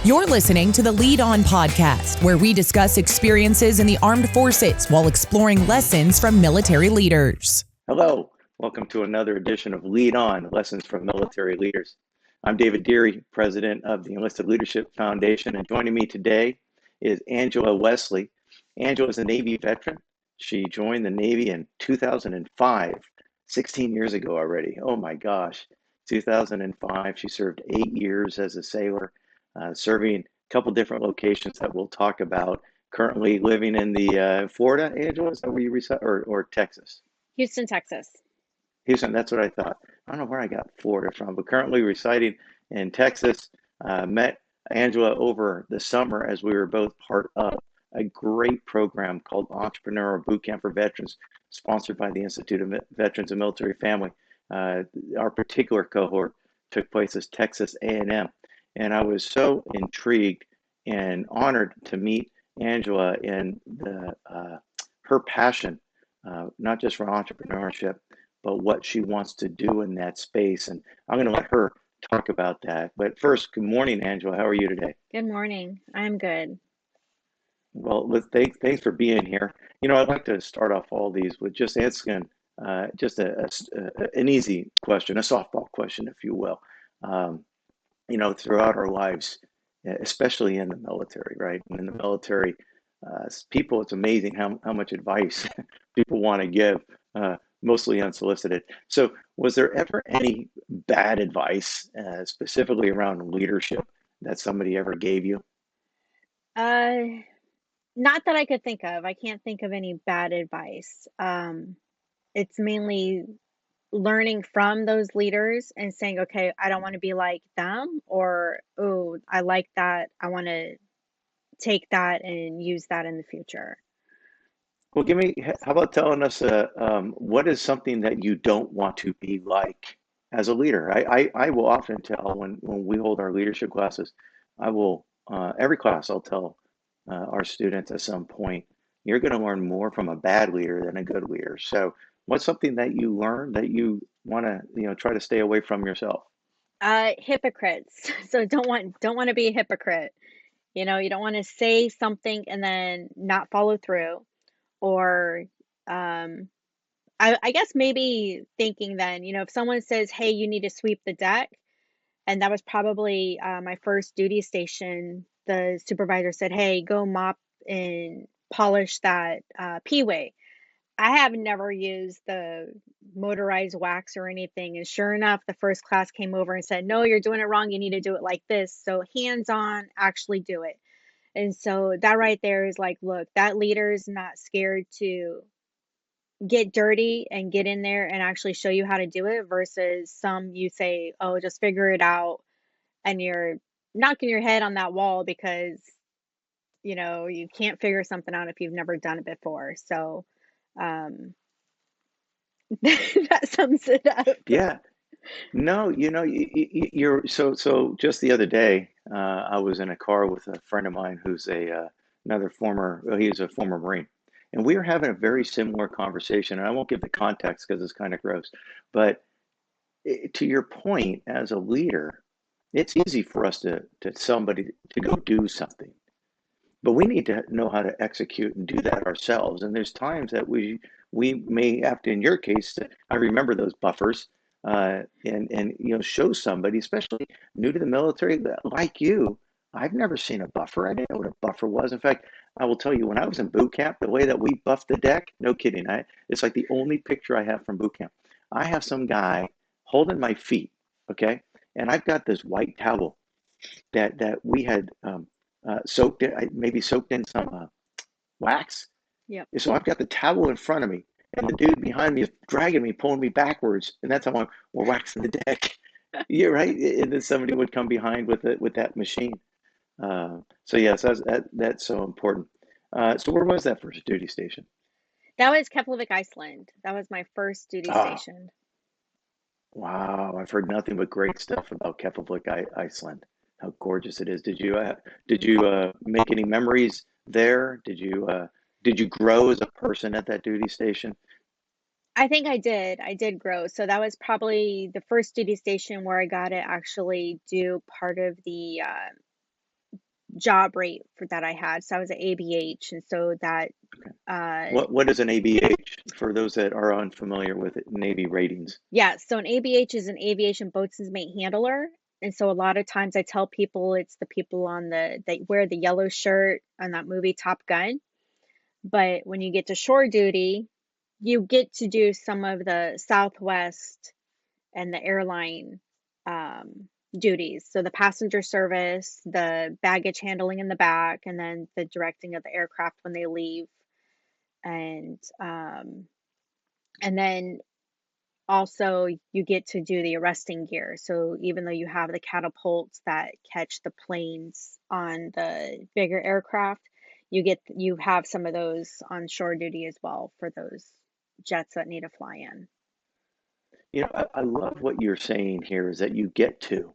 You're listening to the Lead On podcast, where we discuss experiences in the armed forces while exploring lessons from military leaders. Hello, welcome to another edition of Lead On, Lessons from Military Leaders. I'm David Deary, president of the Enlisted Leadership Foundation, and joining me today is Angela Wesley. Angela is a Navy veteran. She joined the Navy in 2005, 16 years ago already. Oh my gosh, 2005. She served 8 years as a sailor, serving a couple different locations that we'll talk about. Currently living in the Florida, Angela, is that where you reside, or Texas? Houston, Texas. Houston, that's what I thought. I don't know where I got Florida from, but currently residing in Texas. Met Angela over the summer as we were both part of a great program called Entrepreneurial Bootcamp for Veterans, sponsored by the Institute of Veterans and Military Family. Our particular cohort took place as Texas A&M, and I was so intrigued and honored to meet Angela in her passion, not just for entrepreneurship, but what she wants to do in that space. And I'm going to let her talk about that. But first, good morning, Angela. How are you today? Good morning. I'm good. Well, thanks for being here. You know, I'd like to start off all these with just asking an easy question, a softball question, if you will. Throughout our lives, especially in the military, right? In the military, people, it's amazing how much advice people want to give, mostly unsolicited. So was there ever any bad advice, specifically around leadership, that somebody ever gave you? Not that I could think of. I can't think of any bad advice. It's mainly learning from those leaders and saying, okay, I don't want to be like them, or, oh, I like that. I want to take that and use that in the future. Well, how about telling us what is something that you don't want to be like as a leader? I will often tell when we hold our leadership classes, every class I'll tell our students at some point, you're going to learn more from a bad leader than a good leader. So what's something that you learn that you want to, try to stay away from yourself? Hypocrites. So don't want to be a hypocrite. You don't want to say something and then not follow through, or I guess maybe thinking then, if someone says, hey, you need to sweep the deck, and that was probably my first duty station, the supervisor said, hey, go mop and polish that P-way. I have never used the motorized wax or anything. And sure enough, the first class came over and said, no, you're doing it wrong. You need to do it like this. So hands on, actually do it. And so that right there is like, look, that leader's not scared to get dirty and get in there and actually show you how to do it, versus some you say, oh, just figure it out, and you're knocking your head on that wall because you can't figure something out if you've never done it before. So that sums it up. Yeah. No, you're so. Just the other day, I was in a car with a friend of mine who's another former. Well, he's a former Marine, and we were having a very similar conversation. And I won't give the context because it's kind of gross, but to your point, as a leader, it's easy for us to somebody to go do something, but we need to know how to execute and do that ourselves. And there's times that we may have to, in your case, I remember those buffers, and show somebody, especially new to the military, that, like you. I've never seen a buffer. I didn't know what a buffer was. In fact, I will tell you, when I was in boot camp, the way that we buffed the deck, no kidding, it's like the only picture I have from boot camp. I have some guy holding my feet, okay, and I've got this white towel that we had soaked in, maybe soaked in some wax. Yep. So I've got the towel in front of me, and the dude behind me is dragging me, pulling me backwards, and that's how we're waxing the deck. You're right, and then somebody would come behind with that machine. So yes, that's so important. So where was that first duty station? That was Keflavik, Iceland. That was my first duty station. Wow, I've heard nothing but great stuff about Keflavik, Iceland. How gorgeous it is. Did you make any memories there? Did you grow as a person at that duty station? I think I did. I did grow. So that was probably the first duty station where I got to actually do part of the job rate that I had. So I was at ABH, and so that Okay. uh, What is an ABH for those that are unfamiliar with it, Navy ratings? yeah, so an ABH is an aviation boatswain's mate handler. And so a lot of times I tell people it's the people on that wear the yellow shirt on that movie Top Gun. But when you get to shore duty, you get to do some of the Southwest and the airline duties. So the passenger service, the baggage handling in the back, and then the directing of the aircraft when they leave. And then also you get to do the arresting gear. So even though you have the catapults that catch the planes on the bigger aircraft, you have some of those on shore duty as well for those jets that need to fly in. I love what you're saying here is that you get to.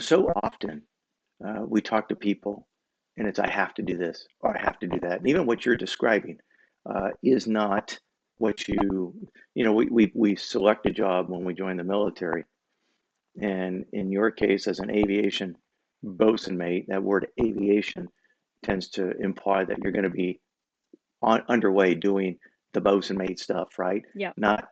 So often we talk to people and it's, I have to do this or I have to do that. And even what you're describing is not what we select a job when we join the military. And in your case, as an aviation bosun mate, that word aviation tends to imply that you're going to be underway doing the bosun mate stuff, right? Yep. Not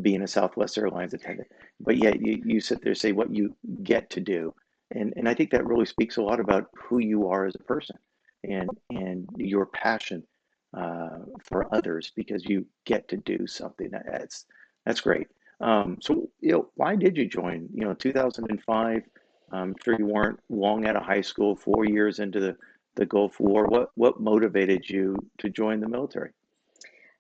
being a Southwest Airlines attendant. But yet you sit there and say what you get to do. And I think that really speaks a lot about who you are as a person and your passion for others because you get to do something. That's great. So why did you join? 2005. I'm sure you weren't long out of high school, 4 years into the Gulf War. What motivated you to join the military?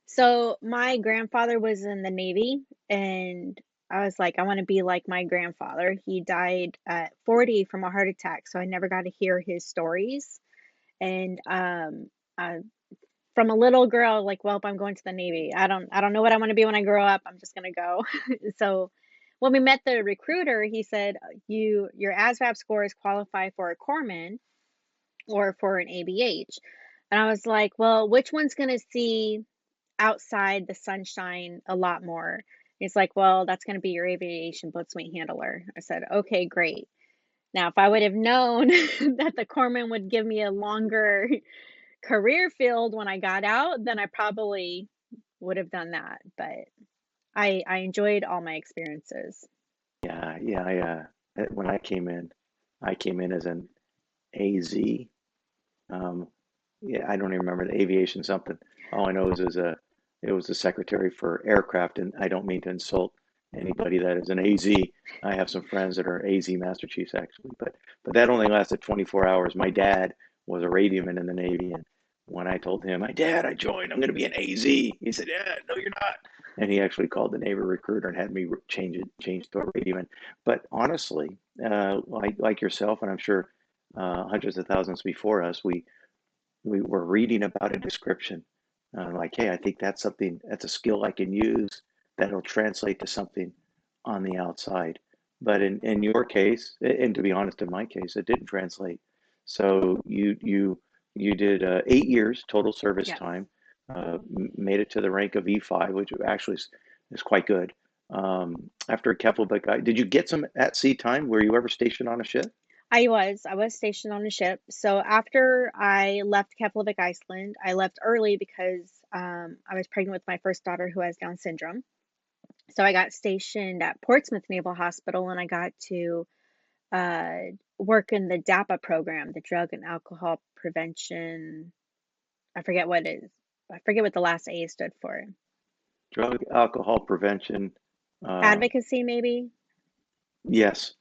So my grandfather was in the Navy, and I was like, I want to be like my grandfather. He died at 40 from a heart attack, so I never got to hear his stories. And I, from a little girl, like, well, if I'm going to the Navy, I don't know what I want to be when I grow up. I'm just gonna go. So when we met the recruiter, he said, your ASVAB scores qualify for a corpsman or for an ABH. And I was like, well, which one's gonna see outside the sunshine a lot more? He's like, well, that's going to be your aviation boatswain handler. I said, okay, great. Now, if I would have known that the corpsman would give me a longer career field when I got out, then I probably would have done that. But I enjoyed all my experiences. Yeah, yeah. When I came in as an AZ. Um, yeah, I don't even remember the aviation something. All I know is it was the secretary for aircraft, and I don't mean to insult anybody that is an AZ. I have some friends that are AZ Master Chiefs actually, but that only lasted 24 hours. My dad was a radioman in the Navy, and when I told him, "My dad, I joined. I'm going to be an AZ," he said, "Yeah, no, you're not." And he actually called the Navy recruiter and had me change to a radioman. But honestly, like yourself, and I'm sure hundreds of thousands before us, we were reading about a description, like, hey, I think that's a skill I can use that'll translate to something on the outside. But in your case, and to be honest, in my case, it didn't translate. So you did 8 years total service Yes. time, made it to the rank of E5, which actually is quite good. After Keflavik, did you get some at sea time? Were you ever stationed on a ship? I was stationed on a ship. So after I left Keflavik, Iceland, I left early because I was pregnant with my first daughter who has Down syndrome. So I got stationed at Portsmouth Naval Hospital, and I got to uh, work in the DAPA program, the Drug and Alcohol Prevention. I forget what it is. I forget what the last A stood for. Drug, alcohol prevention. Uh, Advocacy, maybe. yes.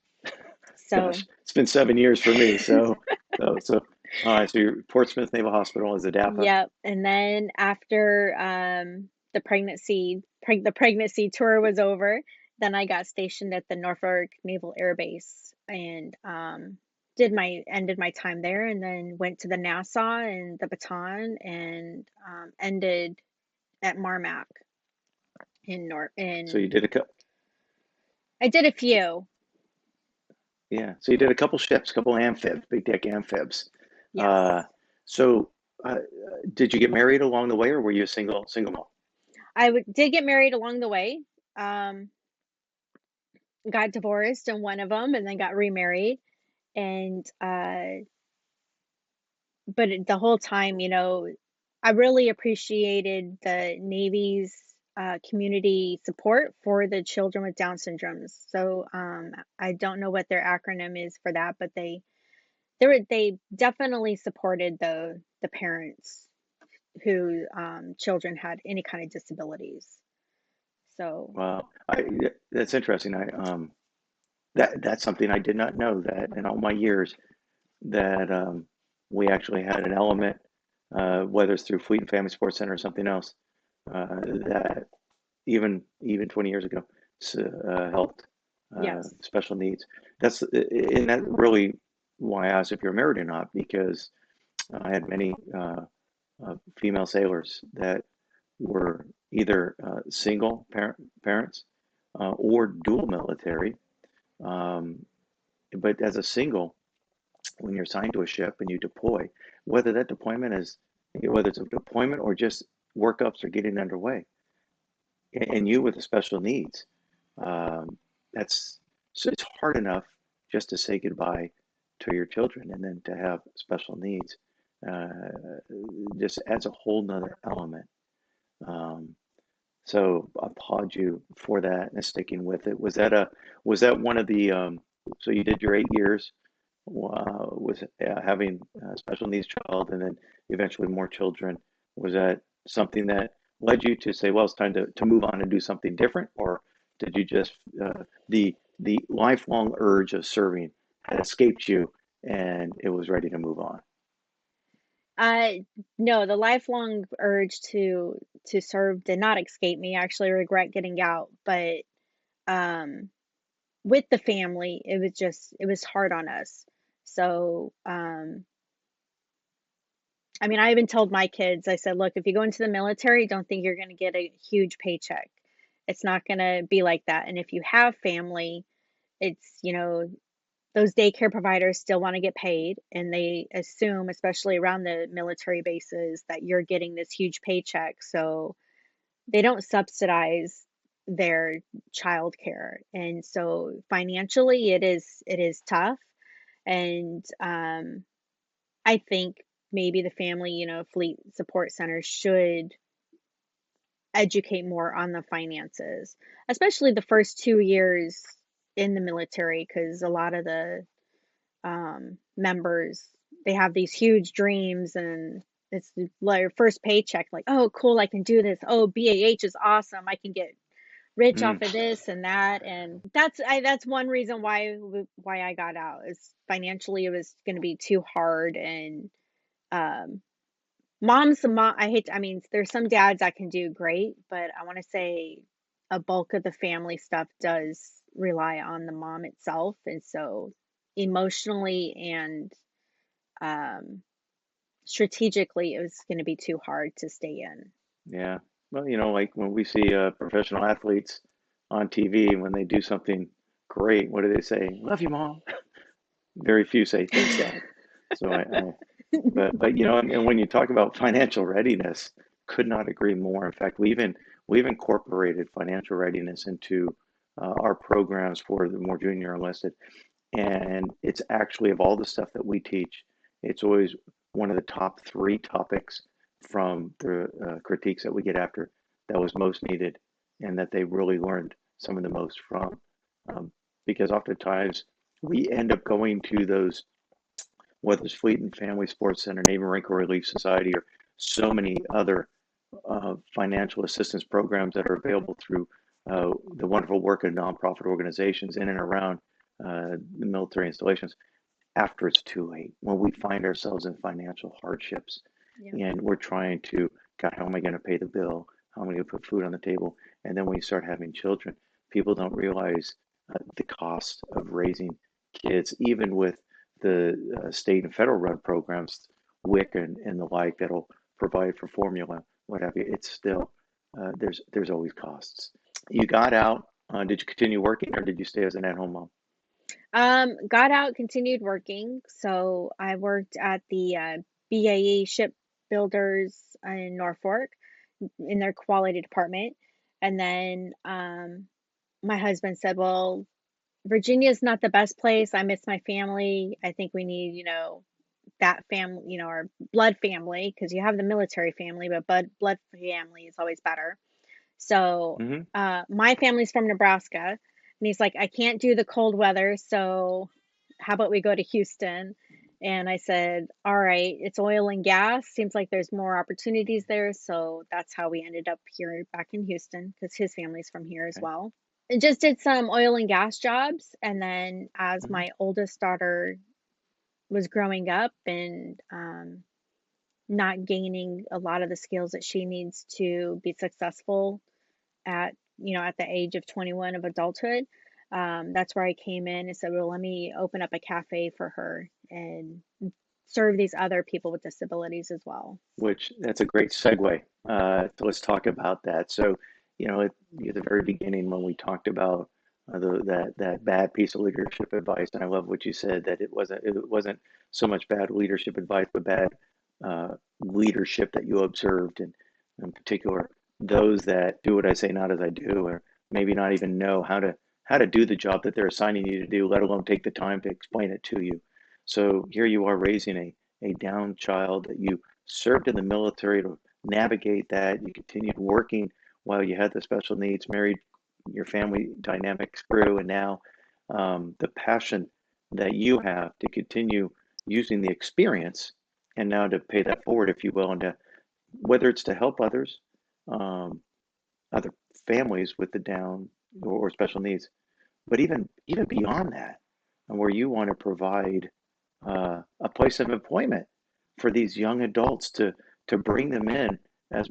So, Gosh, it's been 7 years for me. So, all right. So you're Portsmouth Naval Hospital as a DAPA. yep. And then after the pregnancy tour was over, then I got stationed at the Norfolk Naval Air Base and ended my time there, and then went to the Nassau and the Baton, and ended at Marmac in North So you in did a couple, I did a few. yeah. So you did a couple ships, couple amphibs, big deck amphibs. Uh, Yes. so did you get married along the way, or were you a single mom? Did get married along the way. Um, got divorced in one of them, and then got remarried. And but the whole time, I really appreciated the Navy's community support for the children with Down syndromes. So I don't know what their acronym is for that, but they definitely supported the parents who children had any kind of disabilities. So Wow, that's interesting. That's something I did not know, that in all my years that we actually had an element, whether it's through Fleet and Family Sports Center or something else, that even 20 years ago helped yes, special needs. And that really why I asked if you're married or not, because I had many female sailors that were either parents or dual military. Um, but as a single, when you're assigned to a ship and you deploy, whether that deployment is whether it's a deployment or just workups or getting underway, and you with the special needs, um, that's so it's hard enough just to say goodbye to your children, and then to have special needs uh, just adds a whole nother element. Um, so I applaud you for that and sticking with it. Was that one of the so you did your 8 years with having a special needs child, and then eventually more children. Was that something that led you to say, well, it's time to move on and do something different, or did you just the lifelong urge of serving had escaped you and it was ready to move on? uh, no, the lifelong urge to serve did not escape me. I actually regret getting out, but um, with the family, it was hard on us. So I mean, I even told my kids, I said, look, if you go into the military, don't think you're going to get a huge paycheck. It's not going to be like that. And if you have family, it's, those daycare providers still want to get paid. And they assume, especially around the military bases, that you're getting this huge paycheck. So they don't subsidize their childcare. And so financially, it is tough. And I think maybe the family, fleet support center should educate more on the finances, especially the first 2 years in the military, because a lot of the members, they have these huge dreams, and it's their first paycheck, like, oh, cool, I can do this. Oh, BAH is awesome. I can get rich off Mm, of this and that, and that's one reason why I got out, is financially it was going to be too hard. And um I hate I mean, there's some dads that can do great, but I want to say a bulk of the family stuff does rely on the mom itself. And so emotionally and um, strategically, it was going to be too hard to stay in. yeah. Well, like when we see professional athletes on TV, when they do something great, what do they say? Love you, mom. Very few say thanks, dad. So but and when you talk about financial readiness, could not agree more. In fact, we've incorporated financial readiness into our programs for the more junior enlisted, and it's actually, of all the stuff that we teach, it's always one of the top three topics from the critiques that we get after that was most needed, and that they really learned some of the most from, um, because oftentimes we end up going to those, whether it's Fleet and Family Sports Center, Navy Marine Corps Relief Society, or so many other financial assistance programs that are available through the wonderful work of nonprofit organizations in and around the military installations, after it's too late, when we find ourselves in financial hardships Yeah. and we're trying to, God, how am I going to pay the bill? How am I going to put food on the table? And then when you start having children, people don't realize the cost of raising kids, even with the state and federal run programs, WIC and the like, that'll provide for formula, what have you. It's still, there's always costs. You got out. Did you continue working, or did you stay as an at-home mom? Got out, continued working. So I worked at the BAE shipbuilders in Norfolk in their quality department. And then my husband said, well, Virginia's not the best place. I miss my family. I think we need, that family, our blood family, because you have the military family, but blood family is always better. So, Hmm. my family's from Nebraska, and he's like, I can't do the cold weather, so how about we go to Houston? And I said, all right, it's oil and gas. Seems like there's more opportunities there. So that's how we ended up here back in Houston because his family's from here as Okay. well. I just did some oil and gas jobs. And then as Hmm. my oldest daughter was growing up and not gaining a lot of the skills that she needs to be successful at at the age of 21 of adulthood, that's where I came in and said, well, let me open up a cafe for her and serve these other people with disabilities as well. Which that's a great segue. So let's talk about that. So, at the very beginning when we talked about that bad piece of leadership advice, and I love what you said that it wasn't so much bad leadership advice, but bad leadership that you observed, and in particular those that do what I say, not as I do, or maybe not even know how to do the job that they're assigning you to do, let alone take the time to explain it to you. So here you are raising a down child that you served in the military to navigate that. You continued working while you had the special needs, married, your family dynamics grew, and now the passion that you have to continue using the experience and now to pay that forward, if you will, and to whether it's to help others, um, other families with the down or special needs, but even beyond that, and where you want to provide a place of employment for these young adults to bring them in as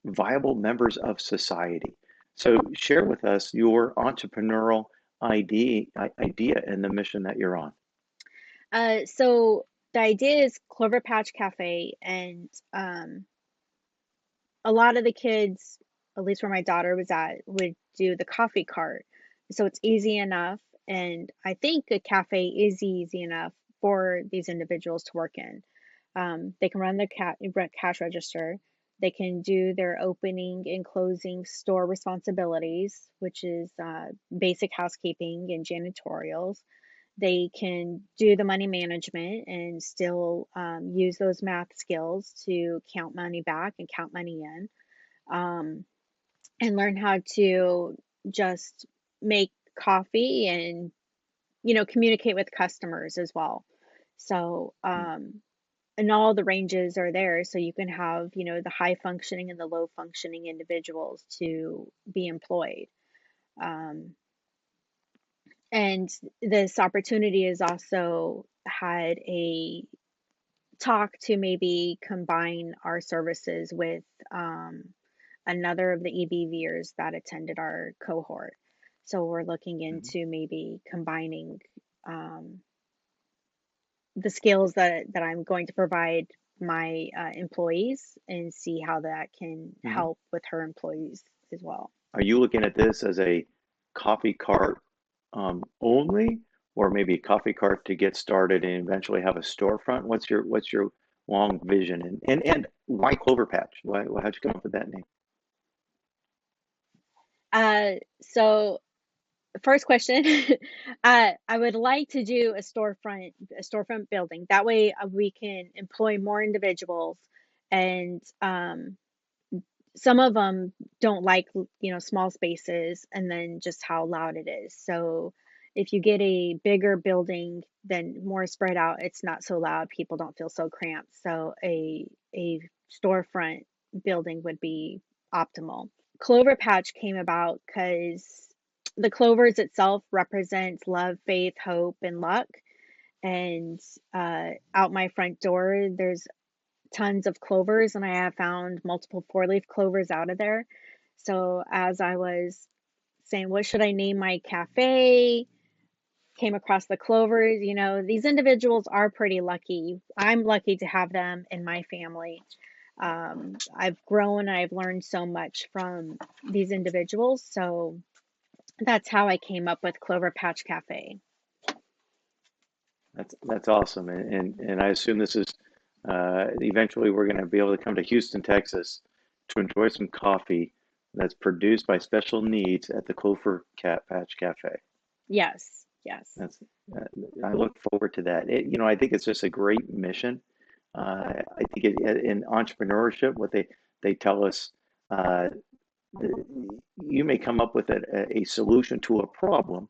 viable members of society. So share with us your entrepreneurial idea and the mission that you're on. So the idea is Clover Patch Cafe, and a lot of the kids, at least where my daughter was at, would do the coffee cart. So it's easy enough. And I think a cafe is easy enough for these individuals to work in. They can run the cash register. They can do their opening and closing store responsibilities, which is basic housekeeping and janitorials. They can do the money management and still use those math skills to count money back and count money in, um, and learn how to just make coffee and communicate with customers as well. So and all the ranges are there, so you can have the high functioning and the low functioning individuals to be employed. Um, and this opportunity has also had a talk to maybe combine our services with another of the EBVers that attended our cohort. So we're looking Mhm. into maybe combining um, the skills that I'm going to provide my employees and see how that can Mhm. help with her employees as well. Are you looking at this as a coffee cart only, or maybe a coffee cart to get started and eventually have a storefront? What's your long vision, and why Clover Patch? How'd you come up with that name? So first question, I would like to do a storefront building. That way, we can employ more individuals, and some of them don't like small spaces, and then just how loud it is. So if you get a bigger building, then more spread out, it's not so loud. People don't feel so cramped. So a storefront building would be optimal. Clover Patch came about because the clovers itself represents love, faith, hope, and luck. And out my front door, there's tons of clovers, and I have found multiple four-leaf clovers out of there. So as I was saying, what should I name my cafe? Came across the clovers. These individuals are pretty lucky. I'm lucky to have them in my family. I've grown, I've learned so much from these individuals. So that's how I came up with Clover Patch Cafe. That's awesome, and I assume this is eventually we're going to be able to come to Houston, Texas, to enjoy some coffee that's produced by special needs at the Clover Cat Patch Cafe. Yes. Yes. That's, uh, I look forward to that. I think it's just a great mission. I think in entrepreneurship, what they tell us, uh, you may come up with a solution to a problem,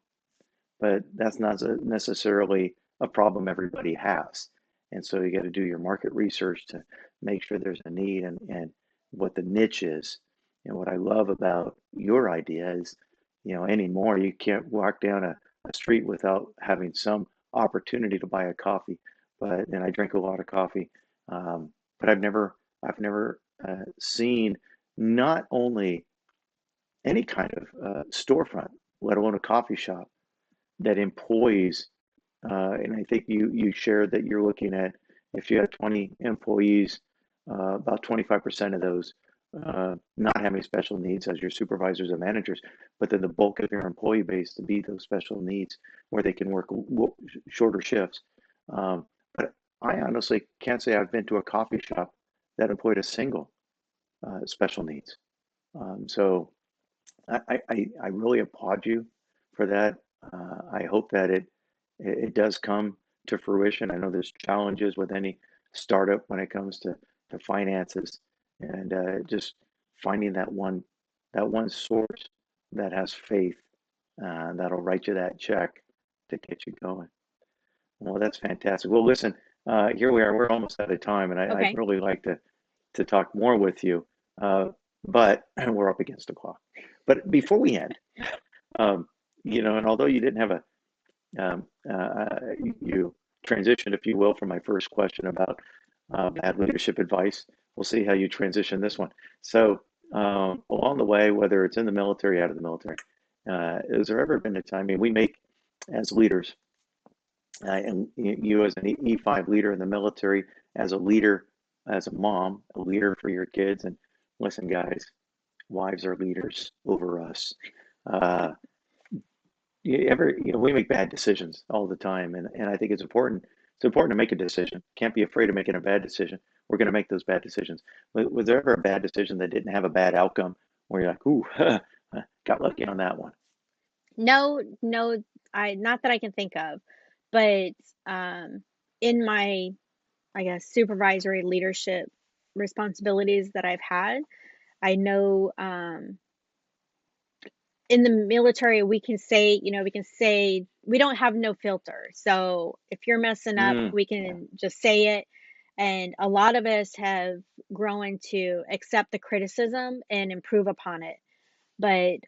but that's not necessarily a problem everybody has. And so you got to do your market research to make sure there's a need and what the niche is. And what I love about your idea is, anymore, you can't walk down a street without having some opportunity to buy a coffee. And I drink a lot of coffee, but I've never seen not only any kind of storefront, let alone a coffee shop that employs, and I think you shared that you're looking at, if you have 20 employees, about 25% of those not having special needs as your supervisors and managers, but then the bulk of your employee base to be those special needs where they can work shorter shifts. But I honestly can't say I've been to a coffee shop that employed a single special needs. So I really applaud you for that. I hope that it does come to fruition. I know there's challenges with any startup when it comes to finances, and just finding that one source that has faith, that'll write you that check to get you going. Well, that's fantastic. Well, listen, here we are. We're almost out of time, and I'd Okay. really like to talk more with you, uh, but we're up against the clock. But before we end, um, and although you didn't have you transitioned, if you will, from my first question about bad leadership advice. We'll see how you transition this one. So, along the way, whether it's in the military, out of the military, has there ever been a time? I mean, we make as leaders, and you as an E5 leader in the military, as a leader, as a mom, a leader for your kids. And listen, guys, wives are leaders over us. Uh, we make bad decisions all the time, and I think it's important. It's important to make a decision. Can't be afraid of making a bad decision. We're going to make those bad decisions. Was there ever a bad decision that didn't have a bad outcome, where you're like, "Ooh, got lucky on that one"? No, no, I not that I can think of, but um, in my, I guess, supervisory leadership responsibilities that I've had, I know in the military we can say we don't have no filter. So if you're messing up, Mm, we yeah, can just say it. And a lot of us have grown to accept the criticism and improve upon it. But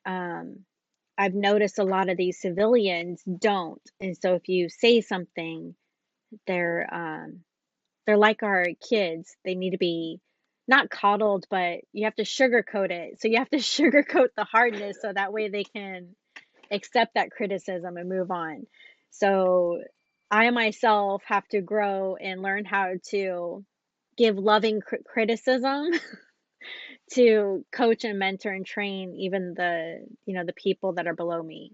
I've noticed a lot of these civilians don't. And so if you say something, they're um, they're like our kids. They need to be not coddled, but you have to sugarcoat it. So you have to sugarcoat the hardness so that way they can accept that criticism and move on. So I myself have to grow and learn how to give loving criticism to coach and mentor and train even the people that are below me,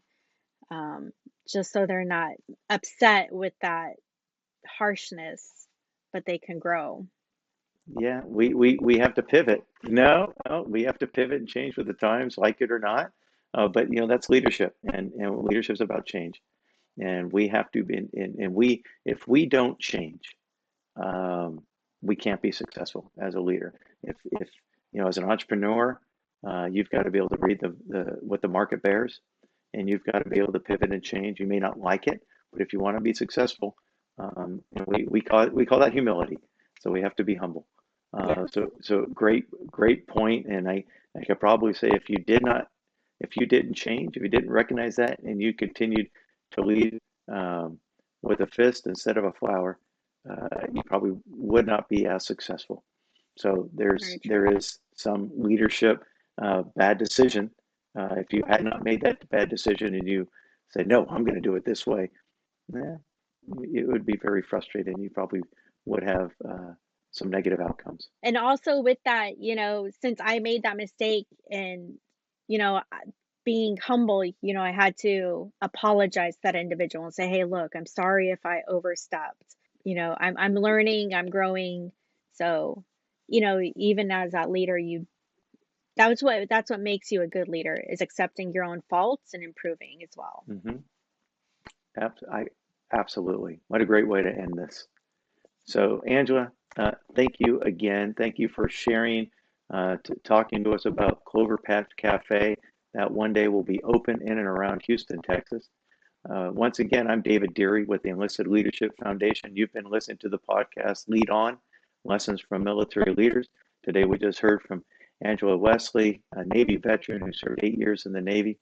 um, just so they're not upset with that harshness, but they can grow. yeah. We have to pivot. No, no, we have to pivot and change with the times, like it or not. But that's leadership, and leadership's about change, and we have to be. And we, if we don't change, um, we can't be successful as a leader. If as an entrepreneur, you've got to be able to read the what the market bears, and you've got to be able to pivot and change. You may not like it, but if you want to be successful, we call that humility. So we have to be humble. Yes. So great point. And I could probably say, if you didn't change, if you didn't recognize that, and you continued to lead, with a fist instead of a flower, you probably would not be as successful. So Very there true. is some leadership bad decision. If you had not made that bad decision and you said, no, I'm going to do it this way, eh, it would be very frustrating. You probably would have some negative outcomes. And also with that, since I made that mistake and, being humble, I had to apologize to that individual and say, "Hey, look, I'm sorry if I overstepped. I'm learning, I'm growing." So, even as that leader, that's what makes you a good leader is accepting your own faults and improving as well. Hmm. I absolutely. What a great way to end this. So, Angela, thank you again. Thank you for sharing, talking to us about Clover Patch Cafe that one day will be open in and around Houston, Texas. Once again, I'm David Deary with the Enlisted Leadership Foundation. You've been listening to the podcast Lead On, Lessons from Military Leaders. Today we just heard from Angela Wesley, a Navy veteran who served 8 years in the Navy.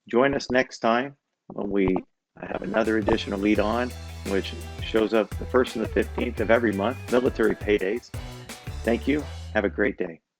Join us next time when we have another edition of Lead On, which shows up the 1st and the 15th of every month, military paydays. Thank you. Have a great day.